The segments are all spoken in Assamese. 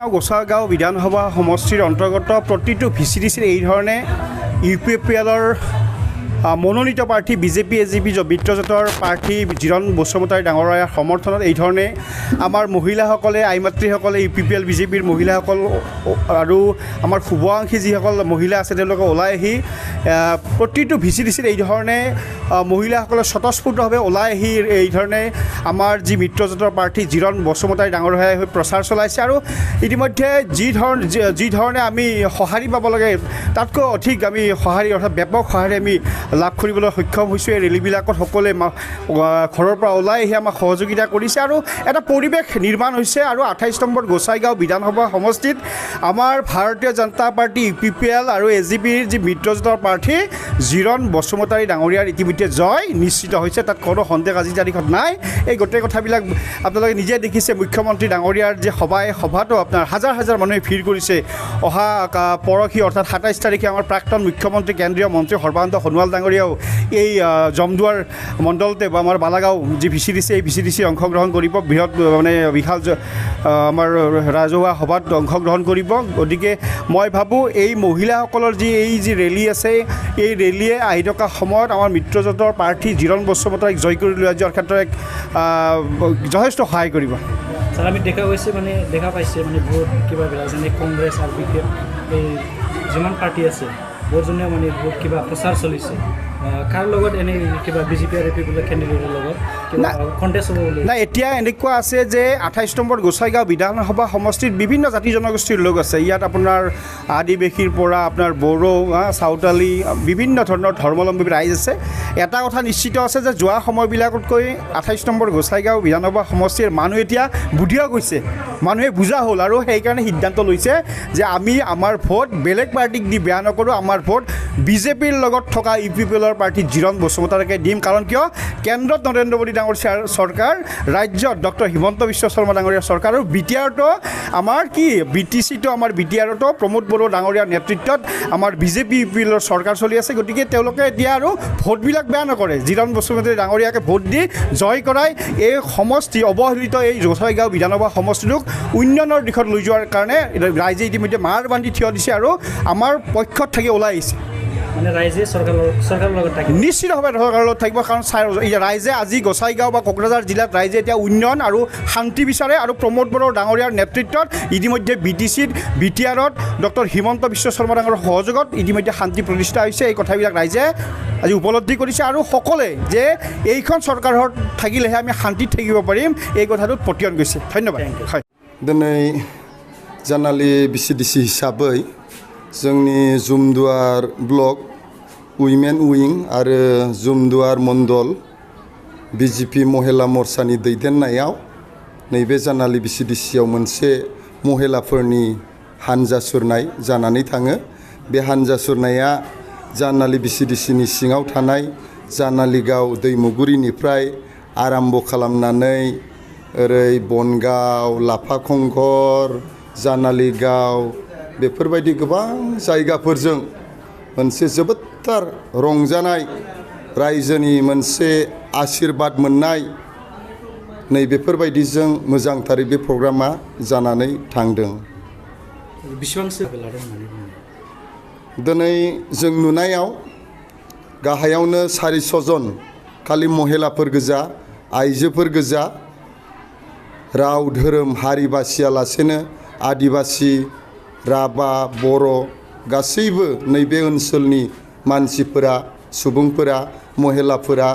গোসাইগাঁও বিধানসভা সমষ্টিৰ অন্তৰ্গত প্ৰতিটো ভিচিডিচিৰ এই ধৰণে UPPLৰ মনোনীত প্ৰাৰ্থী বিজেপি এজিপি মিত্ৰজোঁটৰ প্ৰাৰ্থী জিৰণ বসুমতাৰী ডাঙৰীয়াৰ সমৰ্থনত এই ধৰণে আমাৰ মহিলাসকলে আইমাতৃসকলে UPPL বিজেপিৰ মহিলাসকল আৰু আমাৰ শুভাকাংক্ষী যিসকল মহিলা আছে তেওঁলোকে ওলাই আহি প্ৰতিটো ভিচিডিচিৰ এই ধৰণে মহিলাসকলে স্বতঃস্ফূৰ্তভাৱে ওলাই আহি এই ধৰণে আমাৰ যি মিত্ৰজোঁটৰ প্ৰাৰ্থী জিৰণ বসুমতাৰী ডাঙৰীয়াই হৈ প্ৰচাৰ চলাইছে আৰু ইতিমধ্যে যি ধৰণে আমি সঁহাৰি পাব লাগে তাতকৈ অধিক আমি সঁহাৰি অৰ্থাৎ ব্যাপক সঁহাৰি আমি লাভ কৰিবলৈ সক্ষম হৈছোঁ। এই ৰেলীবিলাকত সকলোৱে ঘৰৰ পৰা ওলাই আহি আমাক সহযোগিতা কৰিছে আৰু এটা পৰিৱেশ নিৰ্মাণ হৈছে আৰু 28 নম্বৰ গোসাইগাঁও বিধানসভা সমষ্টিত আমাৰ ভাৰতীয় জনতা পাৰ্টি UPPL আৰু এজিপিৰ যি মিত্ৰজোঁটৰ প্ৰাৰ্থী জিৰণ বসুমতাৰী ডাঙৰীয়াৰ ইতিমধ্যে জয় নিশ্চিত হৈছে, তাত কোনো সন্দেহ আজি তাৰিখত নাই। এই গোটেই কথাবিলাক আপোনালোকে নিজে দেখিছে, মুখ্যমন্ত্ৰী ডাঙৰীয়াৰ যে সভাটো আপোনাৰ হাজাৰ হাজাৰ মানুহে ভিৰ কৰিছে। অহা পৰহি অৰ্থাৎ 27 তাৰিখে আমাৰ প্ৰাক্তন মুখ্যমন্ত্ৰী কেন্দ্ৰীয় মন্ত্ৰী সৰ্বানন্দ সোণোৱাল ডাঙৰীয়াও এই জমদুৱাৰ মণ্ডলতে বা আমাৰ বালাগাঁও যি ভিচিডিচি এই ভিচিডিচি অংশগ্ৰহণ কৰিব, বৃহৎ বিশাল আমাৰ ৰাজহুৱা সভাত অংশগ্ৰহণ কৰিব। গতিকে মই ভাবোঁ এই মহিলাসকলৰ যি ৰেলী আছে এই ৰেলীয়ে আহি থকা সময়ত আমাৰ মিত্ৰজোঁটৰ প্ৰাৰ্থী জিৰণ বসুমতাৰীক জয় কৰি লৈ যোৱাৰ ক্ষেত্ৰত এক যথেষ্ট সহায় কৰিব। ছাৰ আমি দেখা পাইছে বহুত কিবাবিলাক যেনে কংগ্ৰেছ আৰু BJP এই যিমান পাৰ্টি আছে বহুতজনে বহুত কিবা প্ৰচাৰ চলিছে। কাৰ লগত এনে কিবা BJP আৰু UPPL কেণ্ডিডেটৰ লগত কণ্টেষ্ট হ'ব বুলি নাই, এতিয়া এনেকুৱা আছে যে 28 নম্বৰ গোসাইগাঁও বিধানসভা সমষ্টিত বিভিন্ন জাতি জনগোষ্ঠীৰ লোক আছে। ইয়াত আপোনাৰ আদিবাসীৰ পৰা আপোনাৰ বড়ো, চাওতালী বিভিন্ন ধৰণৰ ধৰ্মাৱলম্বী ৰাইজ আছে। এটা কথা নিশ্চিত আছে যে যোৱা সময়বিলাকতকৈ 28 নম্বৰ গোসাইগাঁও বিধানসভা সমষ্টিৰ মানুহ এতিয়া বুধিয়া গৈছে, মানুহে বুজা হ'ল আৰু সেইকাৰণে সিদ্ধান্ত লৈছে যে আমি আমাৰ ভোট বেলেগ পাৰ্টিক দি বেয়া নকৰোঁ, আমাৰ ভোট বিজেপিৰ লগত থকা UPPLৰ প্ৰাৰ্থী জিৰণ বসুমতাৰীকে দিম। কাৰণ কিয় কেন্দ্ৰত নৰেন্দ্ৰ মোদী ডাঙৰ চৰকাৰ, ৰাজ্যত ডক্টৰ হিমন্ত বিশ্ব শৰ্মা ডাঙৰীয়াৰ চৰকাৰ আৰু BTRতো আমাৰ BTCটো আমাৰ BTRতো প্ৰমোদ বড়ো ডাঙৰীয়াৰ নেতৃত্বত আমাৰ বিজেপি UPPLৰ চৰকাৰ চলি আছে। গতিকে তেওঁলোকে এতিয়া আৰু ভোটবিলাক বেয়া নকৰে, জিৰণ বসুমতাৰী ডাঙৰীয়াকে ভোট দি জয় কৰাই এই সমষ্টি অৱহেলিত এই গোসাইগাঁও বিধানসভা সমষ্টিটোক উন্নয়নৰ দিশত লৈ যোৱাৰ কাৰণে ৰাইজে ইতিমধ্যে মাৰ বান্ধি থিয় দিছে আৰু আমাৰ পক্ষত থাকি ওলাই আহিছে। ৰাইজে চৰকাৰৰ লগত থাকিব, নিশ্চিতভাৱে চৰকাৰৰ লগত থাকিব। কাৰণ ৰাইজে আজি গোসাইগাঁও বা কোকৰাঝাৰ জিলাত ৰাইজে এতিয়া উন্নয়ন আৰু শান্তি বিচাৰে আৰু প্ৰমোদ বড়ো ডাঙৰীয়াৰ নেতৃত্বত ইতিমধ্যে BTCত BTRত ডক্টৰ হিমন্ত বিশ্ব শৰ্মা ডাঙৰীয়াৰ সহযোগত ইতিমধ্যে শান্তি প্ৰতিষ্ঠা হৈছে। এই কথাবিলাক ৰাইজে আজি উপলব্ধি কৰিছে আৰু সকলোৱে যে এইখন চৰকাৰত থাকিলেহে আমি শান্তিত থাকিব পাৰিম, এই কথাটোত পতিয়ন গৈছে। ধন্যবাদ। হয়, দিनै জানালি VCDC হিसाबै जोंनि जुमदुवार ब्लक उइमेन उइं आरो जुमदुवार मण्डल BJP महिला मोर्चानि दैदेननायाव नैबे जानालि VCDCआव मोनसे महिलाफोरनि हानजा सुरनाय जानानै थाङो। बे हानजा सुरनाया जानालि VCDCनि सिङाव थानाय जानालिगाव दैमुगुरिनिफ्राय आराम्भ खालामनानै ओरै बनगाव, लाफाखंखर, जानालिगाव बेफोरबायदि गोबां जायगाफोरजों मोनसे जोबोदथार रंजानाय, रायजोनि मोनसे आशीर्बाद मोननाय नै बेफोरबायदिजों मोजांथारै बे प्रग्रामा जानानै थांदों। दिनै जों नुनायाव गाहायावनो 400 जन खालि महिलाफोर गोजा, आइजोफोर गोजा, राव धोरोम हारि बासियालासेनो आदिबासि, राभा, बर' गासैबो नैबे ओनसोलनि मानसिफोरा, सुबुंफोरा, महिलाफोरा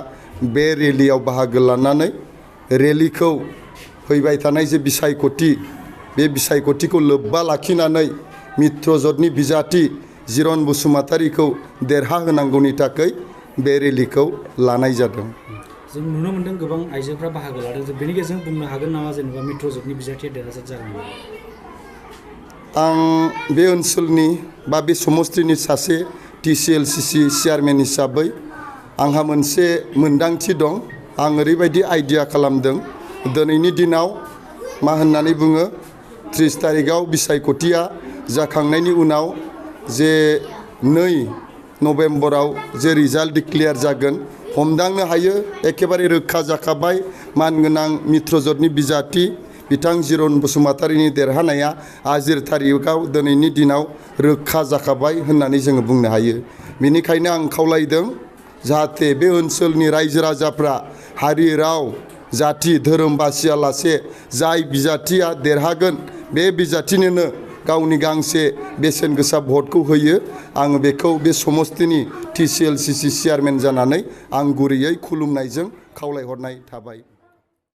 बे रेलियाव बाहागो लानानै रेलिखौ फैबाय थानाय जे बिसायख'थि बे बिसायख'थिखौ लोब्बा लाखिनानै मित्रजोंटनि बिजाथि जिरन बसुमतारीखौ देरहाहोनांगौनि थाखाय बे रेलिखौ लानाय जादों। जों नुनो मोन्दों गोबां आइजोफ्रा बाहागो लादों। बेनि गेजेरजों बुंनो हागोन नामा जेनेबा मित्रजोंटनि बिजाथिया देरहासार जागोन? आं बे ओनसोलनि बा बे समष्टिनि सासे TCLCC चेयारमेन हिसाबै आंहा मोनसे मोन्दांथि दं। आं ओरैबायदि आइडिया खालामदों, दिनैनि दिनाव मा होननानै बुङो 30 तारिखआव बिसायख'थिया जाखांनायनि उनाव जे 2 नभेम्बराव जे रिजाल्ट डिक्लेयार जागोन, हमदांनो हायो एखेबारे रोखा जाखाबाय मानगोनां मित्रजोंटनि बिजाथि बिथां जिरन बसुमतारीनि देरहानाया आजिर तारिखाव दिनैनि दिनाव रोखा जाखाबाय होननानै जोङो बुंनो हायो। बेनिखायनो आं खावलायदों जाहाथे बे ओनसोलनि रायजो राजाफ्रा हारि राव जाति धोरोम बासियालासे जाय बिजाथिया देरहागोन बे बिजाथिनोनो गावनि गांसे बेसेन गोसा भटखौ होयो। आङो बेखौ बे समस्तिनि TCLCC चेयारमेन जानानै आं गुरैयै खुलुमनायजों खावलायहरनाय थाबाय।